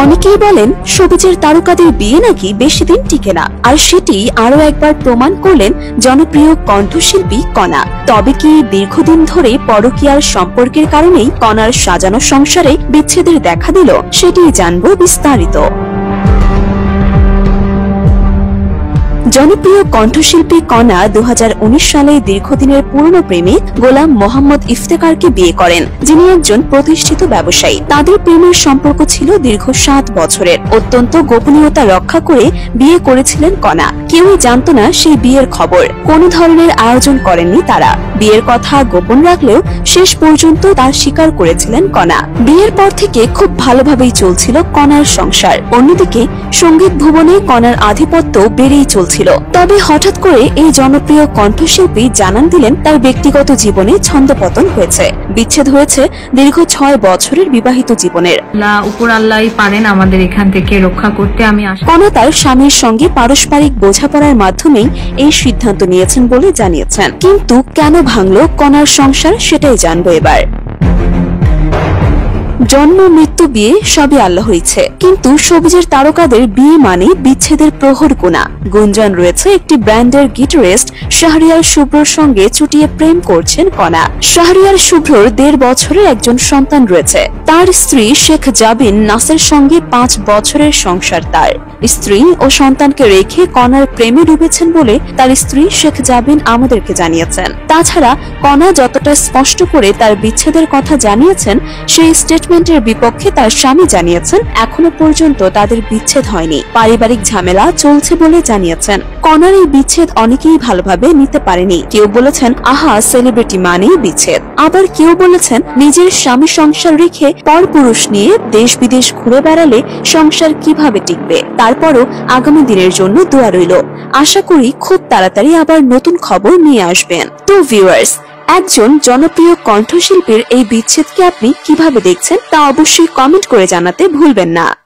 অনেকেই বলেন শোবিজের তারকাদের বিয়ে নাকি বেশি দিন টিকে না, আর সেটি আরো একবার প্রমাণ করলেন জনপ্রিয় কণ্ঠশিল্পী কণা। তবে কি দীর্ঘদিন ধরে পরকীয়ার সম্পর্কের কারণেই কণার সাজানো সংসারে বিচ্ছেদের দেখা দিল? সেটি জানবো বিস্তারিত। জনপ্রিয় কণ্ঠশিল্পী কণা 2019 সালে দীর্ঘদিনের পুরনো প্রেমিক গোলাম মোহাম্মদ ইফতেখারকে বিয়ে করেন, যিনি একজন প্রতিষ্ঠিত ব্যবসায়ী। তাদের প্রেমের সম্পর্ক ছিল দীর্ঘ 7 বছরের। অত্যন্ত গোপনীয়তা রক্ষা করে বিয়ে করেছিলেন কণা। কেউই জানত না সেই বিয়ের খবর। কোনো ধরনের আয়োজন করেননি তারা। বিয়ের কথা গোপন রাখলেও শেষ পর্যন্ত তা স্বীকার করেছিলেন কণা। বিয়ের পর থেকে খুব ভালোভাবেই চলছিল কণার সংসার। অন্যদিকে সঙ্গীত ভুবনে কণার আধিপত্য বেড়েই চলছিল। তবে হঠাৎ করে এই জনপ্রিয় কণ্ঠশিল্পী জানান দিলেন তার ব্যক্তিগত জীবনে ছন্দপতন হয়েছে। বিচ্ছেদ হয়েছে দীর্ঘ 6 বছরের বিবাহিত জীবনের। উপর আল্লাহই পারেন আমাদের এখান থেকে রক্ষা করতে। আমি কণা তার স্বামীর সঙ্গে পারস্পরিক বোঝাপড়ার মাধ্যমেই এই সিদ্ধান্ত নিয়েছেন বলে জানিয়েছেন। কিন্তু কেন ভাঙল কণার সংসার, সেটাই জানবো এবার। জন্ম মৃত্যু বিয়ে সবই আল্লাহ হয়েছে, কিন্তু শোবিজের তারকাদের বিয়ে মানে বিচ্ছেদের প্রহর গোনা। গুঞ্জন রয়েছে একটি ব্র্যান্ডের গিটারিস্ট শাহরিয়ার শুভ্রর সঙ্গে চুটিয়ে প্রেম করছেন কণা। শাহরিয়ার শুভ্রর 1.5 বছরের একজন সন্তান রয়েছে। তার স্ত্রী শেখ জাবিন নাসের সঙ্গে 5 বছরের সংসার তার। স্ত্রী ও সন্তানকে রেখে কণার প্রেমে ডুবেছেন বলে তার স্ত্রী শেখ জাবিন আমাদেরকে জানিয়েছেন। তাছাড়া কণা যতটা স্পষ্ট করে তার বিচ্ছেদের কথা জানিয়েছেন, সেই স্টেটমেন্টের বিপক্ষে তার স্বামী জানিয়েছেন এখনো পর্যন্ত তাদের বিচ্ছেদ হয়নি, পারিবারিক ঝামেলা চলছে বলে জানিয়েছেন। কণার এই বিচ্ছেদ অনেকেই ভালোভাবে নিতে পারেনি। কেউ বলেছেন আহা সেলিব্রিটি মানেই বিচ্ছেদ, আবার কেউ বলেছেন নিজের স্বামী সংসার রেখে পরপুরুষ নিয়ে দেশ বিদেশ ঘুরে বেড়ালে সংসার কিভাবে টিকবে। তারপরও আগামী দিনের জন্য দোয়া রইল। আশা করি খুব তাড়াতাড়ি আবার নতুন খবর নিয়ে আসবেন। তো ভিউয়ার্স, একজন জনপ্রিয় কণ্ঠশিল্পীর এই বিচ্ছেদকে আপনি কিভাবে দেখছেন তা অবশ্যই কমেন্ট করে জানাতে ভুলবেন না।